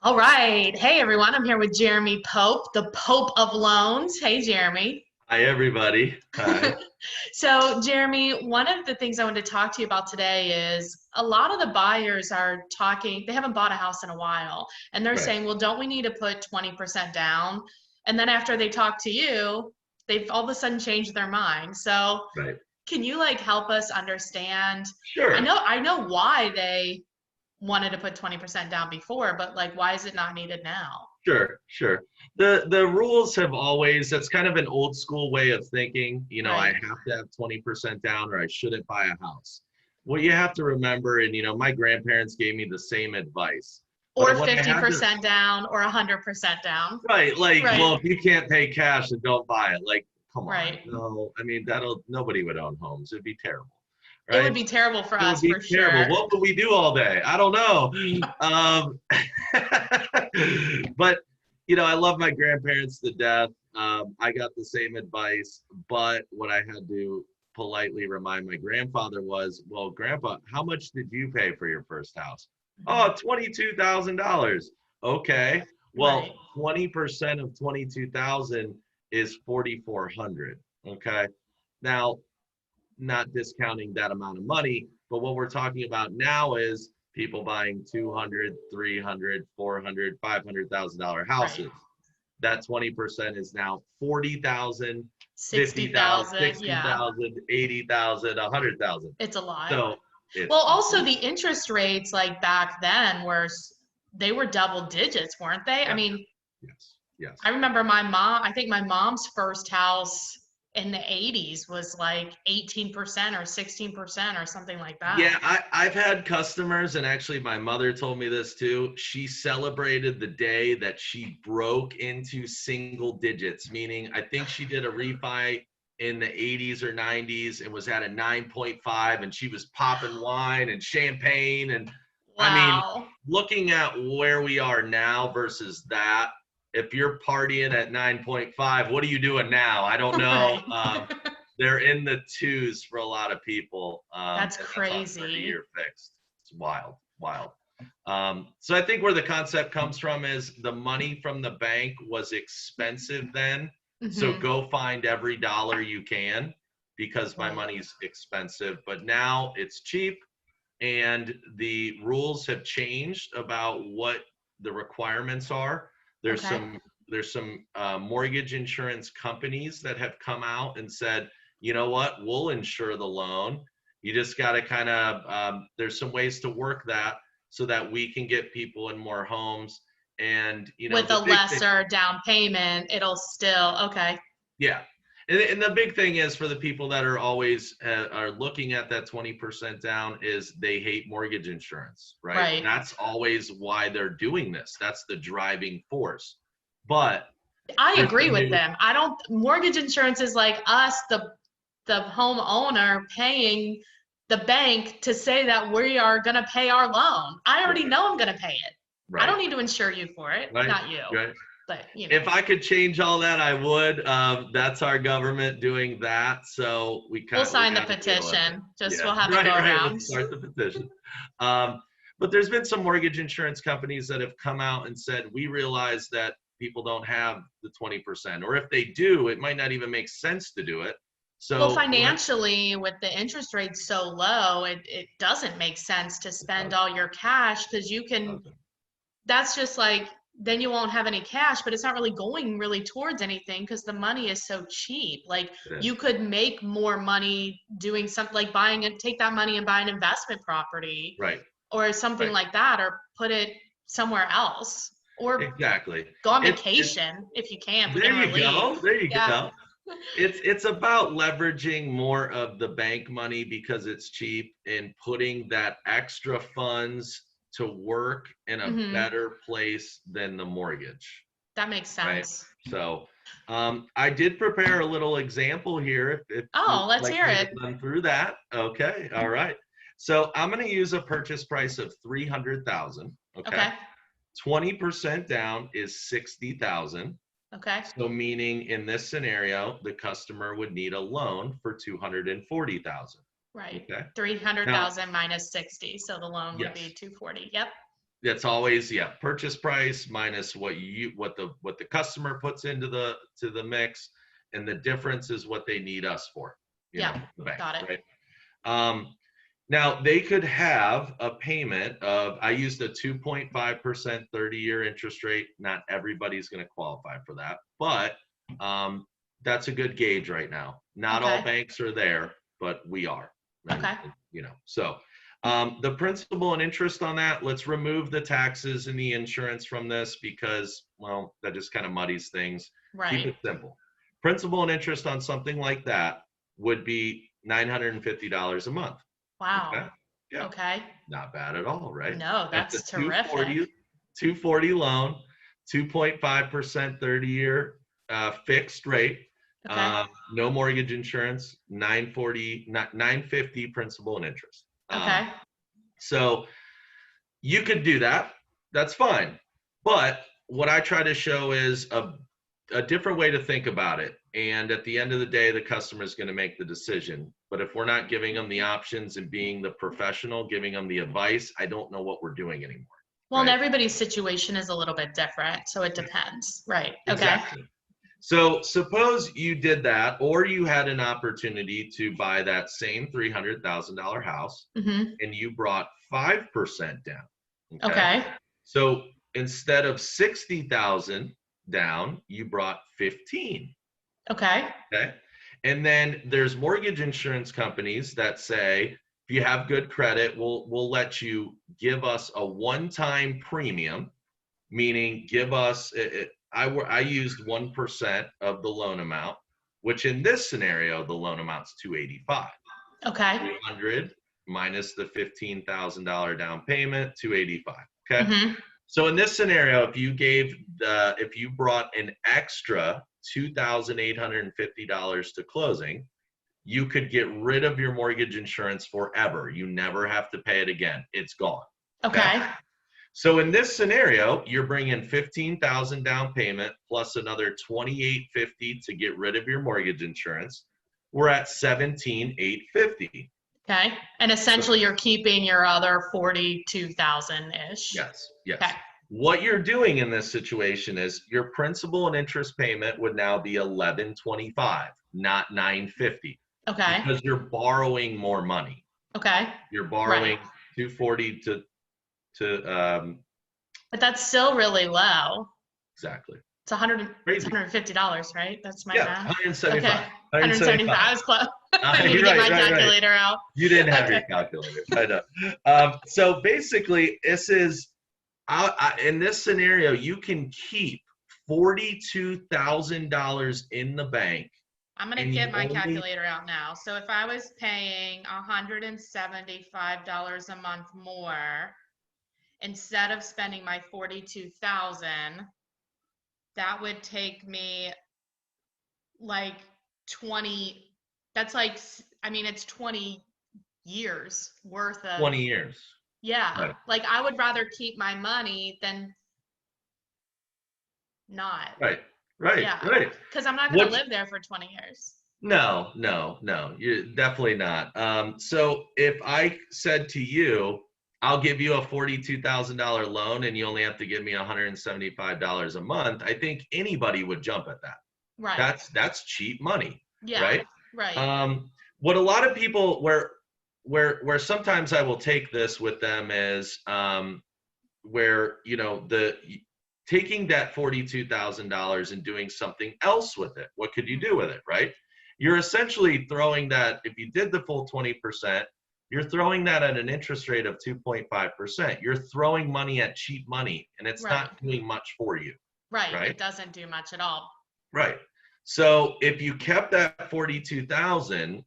All right. Hey, everyone. I'm here with Jeremy Pope, the Pope of Loans. Hey, Jeremy. Hi, everybody. Hi. So, Jeremy, one of the things I wanted to talk to you about today is a lot of the buyers are talking, they haven't bought a house in a while, and they're Right, saying, well, don't we need to put 20% down? And then after they talk to you, they've all of a sudden changed their mind. So, right. can you like help us understand? I Sure, know I know why they wanted to put 20% down before, but like why is it not needed now? sure. The rules have always, that's kind of an old school way of thinking. I Right. have to have 20% down or I shouldn't buy a house. What you have to remember, and my grandparents gave me the same advice. Or But what I had to, 50% down or 100% down. right, like, Right. well, if you can't pay cash, then don't buy it. Like, come on. Right. No, I mean, nobody would own homes. It'd be terrible, It would right? be terrible for It would us be for terrible. sure. What would we do all day? I don't know. Um, but I love my grandparents to death. I got the same advice, but what I had to politely remind my grandfather was, well, Grandpa, how much did you pay for your first house? Mhm. Oh, $22,000. Okay. Right. Well, 20% of 22,000 is 4,400. Okay. Now, not discounting that amount of money, but what we're talking about now is people buying 200, 300, 400, $500,000 Right. houses. That 20% is now 40,000, 50,000, 60,000. Yeah. 60,000, 80,000, 100,000. It's a lot. So Well, it's also the huge. interest rates like back then they were double digits, weren't they? I Yeah, mean, yes, yes. I remember my mom, I think my mom's first house in the 80s was like 18% or 16% or something like that. Yeah, I've had customers, and actually my mother told me this too. She celebrated the day that she broke into single digits, meaning I think she did a refi in the 80s or 90s and was at a 9.5, and she was popping wine and champagne. And I mean, Wow. looking at where we are now versus that, if you're partying at 9.5, what are you doing now? I don't know. Right. They're in the twos for a lot of people, That's and that's on a crazy. 30-year fixed. It's wild, wild. So I think where the concept comes from is the money from the bank was expensive then. So Hmm. go find every dollar you can because my Right. money's expensive. But now it's cheap, and the rules have changed about what the requirements are. There's Okay. some there's some mortgage insurance companies that have come out and said, you know what, we'll insure the loan. You just got to kind of there's some ways to work that so that we can get people in more homes. And With a the big thing, lesser down payment, it'll still, okay. yeah. And the big thing is for the people that are always are looking at that 20% down is they hate mortgage insurance, right? Right. That's always why they're doing this. That's the driving force. But I there's agree some with new, them. I don't, mortgage insurance is like us, the homeowner paying the bank to say that we are going to pay our loan. I already right, know I'm going to pay it. I right, don't need to insure you for it. right, Not you, right. but you know. If I could change all that, I would. That's our government doing that, so We'll we sign the got to deal with it. petition. Just Yeah, we'll have it right, go right. around. Let's start the petition. Um, but there's been some mortgage insurance companies that have come out and said we realize that people don't have the 20%, or if they do, it might not even make sense to do it. Well, So what? financially, with the interest rates so low, it doesn't make sense to It spend doesn't. all your cash because you It can, doesn't. that's just like, then you won't have any cash, but it's not really going really towards anything because the money is so cheap. Like It you is. could make more money doing something like buying it, take that money and buy an investment property Right. or something Right. like that, or put it somewhere else, or Exactly. go on It's vacation if you can, if we there. can You relieve. go. There you Yeah. go. It's about leveraging more of the bank money because it's cheap and putting that extra funds to work in a Hmm. better place than the mortgage, That makes right? sense. So I did prepare a little example here if you'd Oh, let's like hear me to it. run through that. Okay, all right. So I'm going to use a purchase price of 300,000. Okay, Okay. 20% down is 60,000. Okay. So meaning in this scenario, the customer would need a loan for 240,000. Right. Okay. Now, 300,000 minus 60. So the loan would be yes, 240. Yep. That's always, yeah, purchase price minus what the customer puts into the mix, and the difference is what they need us for, Yeah, the bank, got it. right? Now they could have a payment of, I used a 2.5% 30-year interest rate. Not everybody's going to qualify for that, but that's a good gauge right now. Not all Okay. banks are there, but we are. And, Okay. so the principal and interest on that, let's remove the taxes and the insurance from this because, well, that just kind of muddies things. Keep Right. it simple. Principal and interest on something like that would be $950 a month. Wow. Okay. Yeah. Okay. Not bad at all, right? No, That's that's a terrific. 240 loan, 2.5% 30-year fixed rate. Okay. No mortgage insurance, 950 principal and interest. Okay. So you could do that. That's fine. But what I try to show is a different way to think about it. And at the end of the day, the customer is going to make the decision. But if we're not giving them the options and being the professional, giving them the advice, I don't know what we're doing anymore. Well, and right? everybody's situation is a little bit different, so it depends. Right. Okay. Exactly. So suppose you did that, or you had an opportunity to buy that same $300,000 house, Mm-hmm. and you brought 5% down. Okay. So instead of 60,000 down, you brought 15. Okay. Okay. And then there's mortgage insurance companies that say, if you have good credit, we'll let you give us a one-time premium, meaning give us, I used 1% of the loan amount, which in this scenario, the loan amount's 285. Okay. 300 minus the $15,000 down payment, 285. Okay. Mm-hmm. So in this scenario, if you brought an extra $2,850 to closing, you could get rid of your mortgage insurance forever. You never have to pay it again. It's gone. Okay. So in this scenario, you're bringing 15,000 down payment plus another 2,850 to get rid of your mortgage insurance. We're at 17,850. Okay. And essentially you're keeping your other 42,000-ish. Yes. Yes. Okay. What you're doing in this situation is your principal and interest payment would now be 1,125, not 950. Okay. Because you're borrowing more money. Okay. You're borrowing Right. 240 to But that's still really low. exactly. It's Crazy. $150, right? That's my Yeah, math. 175. Okay. 175. I was close. I need to You're get my right. calculator out. You didn't have your Okay. calculator. I know. So basically, this is in this scenario, you can keep $42,000 in the bank. I'm going to And get you my only- calculator out now. So if I was paying $175 a month more, instead of spending my 42,000, that would take me like 20, that's like, I mean, it's 20 years worth of, 20 years. yeah. Right. Like I would rather keep my money than not. Right. Yeah. Right. Because I'm not going to What- live there for 20 years. No, you're definitely not. So if I said to you, I'll give you a $42,000 loan and you only have to give me $175 a month, I think anybody would jump at that. Right. That's cheap money, Yeah. right? Right. What a lot of people where sometimes I will take this with them is where taking that $42,000 and doing something else with it. What could you do with it, right? You're essentially throwing that, if you did the full 20%, you're throwing that at an interest rate of 2.5%. You're throwing money at cheap money, and it's not doing much for you. Right. Right. It doesn't do much at all. Right. So if you kept that 42,000,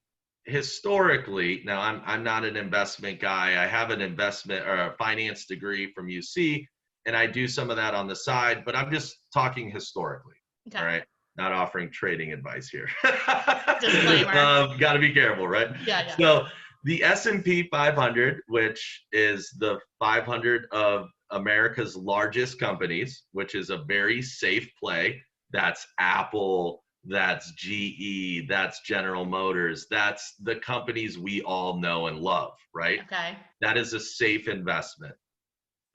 historically, now I'm not an investment guy. I have an investment or a finance degree from UC, and I do some of that on the side, but I'm just talking historically. Okay. All right. Not offering trading advice here. Disclaimer. Got to be careful, right? Yeah. So the S&P 500, which is the 500 of America's largest companies, which is a very safe play. That's Apple, that's GE, that's General Motors, that's the companies we all know and love, right? Okay. That is a safe investment,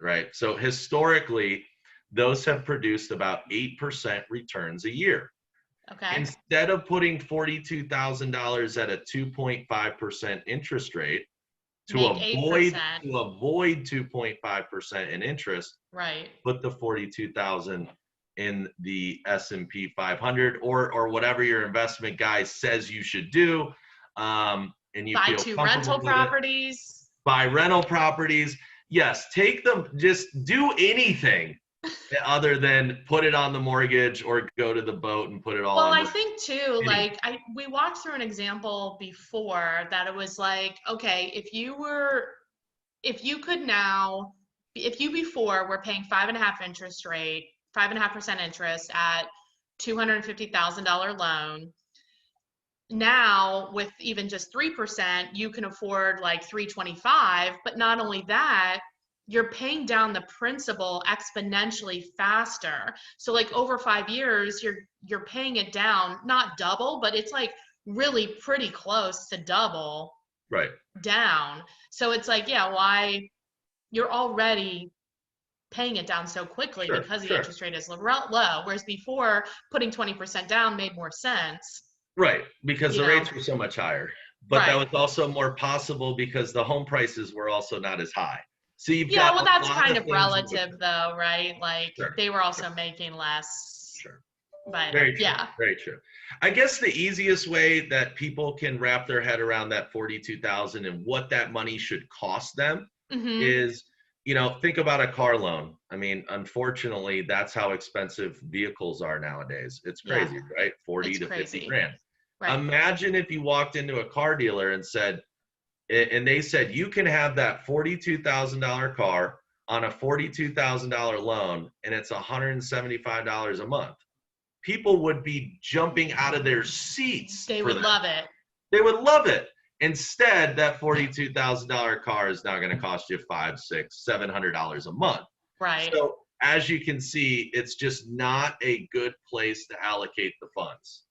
right? So historically, those have produced about 8% returns a year. Okay. Instead of putting $42,000 at a 2.5% interest rate to Make avoid 8%. 2.5% in interest, Right. put the 42,000 in the S&P 500 or whatever your investment guy says you should do, and you Buy feel 2 comfortable rental with it. properties. Buy rental properties. Yes, take them. Just do anything other than put it on the mortgage or go to the boat and put it all Well, on I the think too, anything. like we walked through an example before that it was like, okay, if you could now, if you before were paying 5.5% interest at $250,000 loan, now with even just 3%, you can afford like 325. But not only that, you're paying down the principal exponentially faster. So like over 5 years, you're paying it down, not double, but it's like really pretty close to double Right. down. So it's like, yeah, why you're already paying it down so quickly Sure, because the sure. interest rate is low. Whereas before, putting 20% down made more sense. Right, because You the know. rates were so much higher. But that Right. was also more possible because the home prices were also not as high. So you've Yeah, got well, a that's lot kind of of things with relative it. though, right? Like Sure, they were sure, also making less, sure. but Very true. yeah. Very true. I guess the easiest way that people can wrap their head around that 42,000 and what that money should cost them Mm-hmm. is, think about a car loan. I mean, unfortunately, that's how expensive vehicles are nowadays. It's Yeah, crazy, right? 40 it's to 50 crazy. grand. Right. Imagine if you walked into a car dealer and they said, you can have that $42,000 car on a $42,000 loan and it's $175 a month. People would be jumping out of their seats They for would that. love it. They would love it. Instead, that $42,000 car is now going to cost you $500, $600, $700 a month. Right. So as you can see, it's just not a good place to allocate the funds.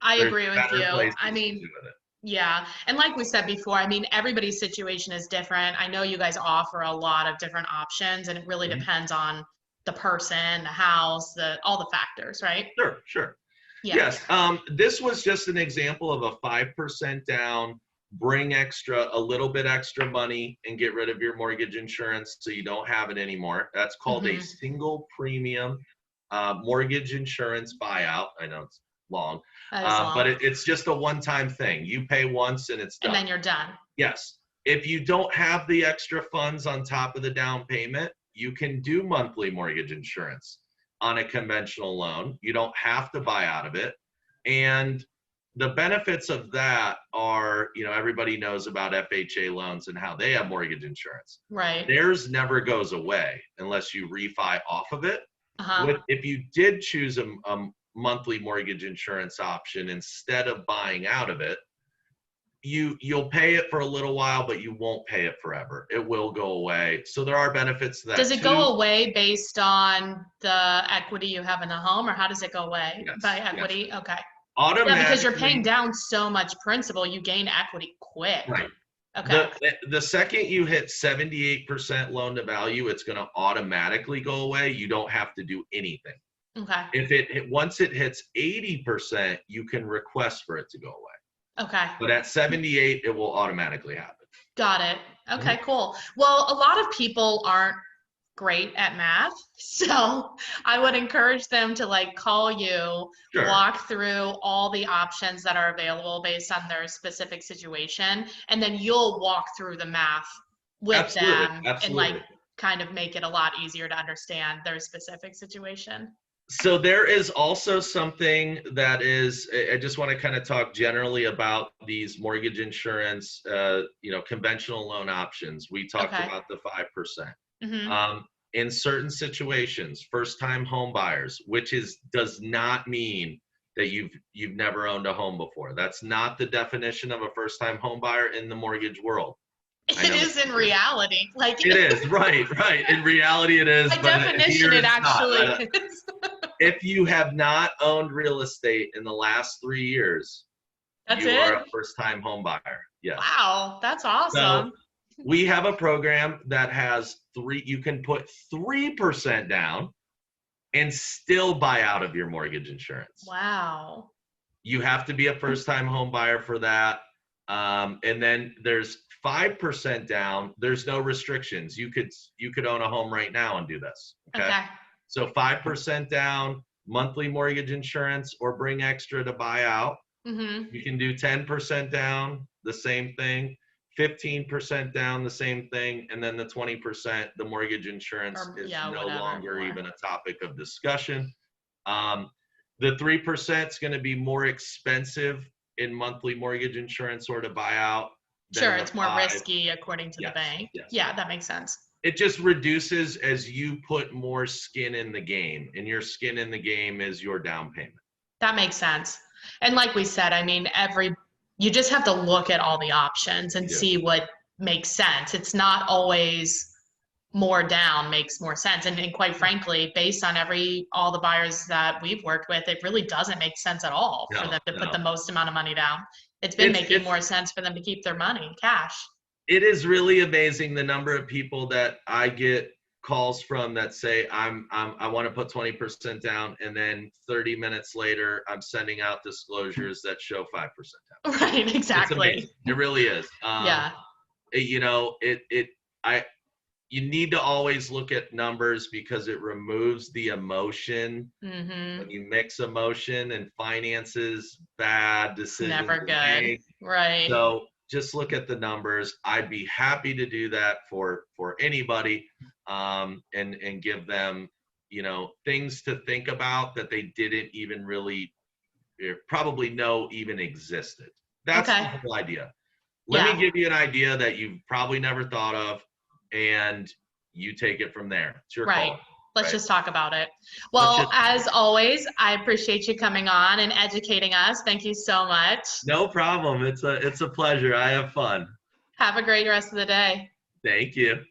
I There's agree with better you. places I to mean, do it. yeah. And like we said before, I mean, everybody's situation is different. I know you guys offer a lot of different options and it really Mhm. depends on the person, the house, all the factors, right? Sure, sure. Yeah. Yes, this was just an example of a 5% down, bring a little bit extra money and get rid of your mortgage insurance so you don't have it anymore. That's called a Mm-hmm. single premium mortgage insurance buyout. I know it's long, That is but long. it's just a one-time thing. You pay once and it's And done. then you're done. Yes. If you don't have the extra funds on top of the down payment, you can do monthly mortgage insurance on a conventional loan. You don't have to buy out of it. And the benefits of that are, everybody knows about FHA loans and how they have mortgage insurance. Right. Theirs never goes away unless you refi off of it. Uh-huh. If you did choose a monthly mortgage insurance option instead of buying out of it, you'll pay it for a little while, but you won't pay it forever. It will go away. So there are benefits to that. Does it too. go away based on the equity you have in the home, or how does it go away? Yes, By equity? yes. Okay. Automatically, Yeah, because you're paying down so much principal, you gain equity quick. right. Okay. The second you hit 78% loan to value, it's going to automatically go away. You don't have to do anything. Okay. Once it hits 80%, you can request for it to go away. Okay. But at 78, it will automatically happen. Got it. Okay, cool. Well, a lot of people aren't great at math, so I would encourage them to call you, Sure. walk through all the options that are available based on their specific situation, and then you'll walk through the math with them Absolutely. and kind of make it a lot easier to understand their specific situation. So there is also something that is, I just want to kind of talk generally about these mortgage insurance, conventional loan options. We talked about the 5%. Mm-hmm. In certain situations, first-time home buyers, which does not mean that you've never owned a home before. That's not the definition of a first-time home buyer in the mortgage world. It is in reality. It is, right. In reality, it is. By definition, it actually is. If you have not owned real estate in the last 3 years, you are a first-time home buyer. Yes. Wow, that's awesome. We have a program that has you can put 3% down and still buy out of your mortgage insurance. Wow. You have to be a first-time home buyer for that. And then there's 5% down. There's no restrictions. You could own a home right now and do this. Okay. So 5% down, monthly mortgage insurance, or bring extra to buy out. You can do 10% down, the same thing. 15% down, the same thing, and then the 20%, the mortgage insurance is no longer even a topic of discussion. The 3% is going to be more expensive in monthly mortgage insurance or to buy out. Sure, it's more risky according to the bank. Yes. Yeah, that makes sense. It just reduces as you put more skin in the game, and your skin in the game is your down payment. That makes sense. And like we said, I mean, you just have to look at all the options and see what makes sense. It's not always more down makes more sense. And quite frankly, based on all the buyers that we've worked with, it really doesn't make sense at all for them to put the most amount of money down. It's been making more sense for them to keep their money, cash. It is really amazing the number of people that I get calls from that say I want to put 20% down, and then 30 minutes later I'm sending out disclosures that show 5% down. Right, exactly. It really is. You know, you need to always look at numbers because it removes the emotion. When you mix emotion and finances, bad decisions. Never good. Right. So just look at the numbers. I'd be happy to do that for anybody, and give them, you know, things to think about that they didn't even really probably know even existed. That's the whole idea. Let me give you an idea that you've probably never thought of, and you take it from there. It's your call. Let's just talk about it. Well, as always, I appreciate you coming on and educating us. Thank you so much. No problem. It's a pleasure. I have fun. Have a great rest of the day. Thank you.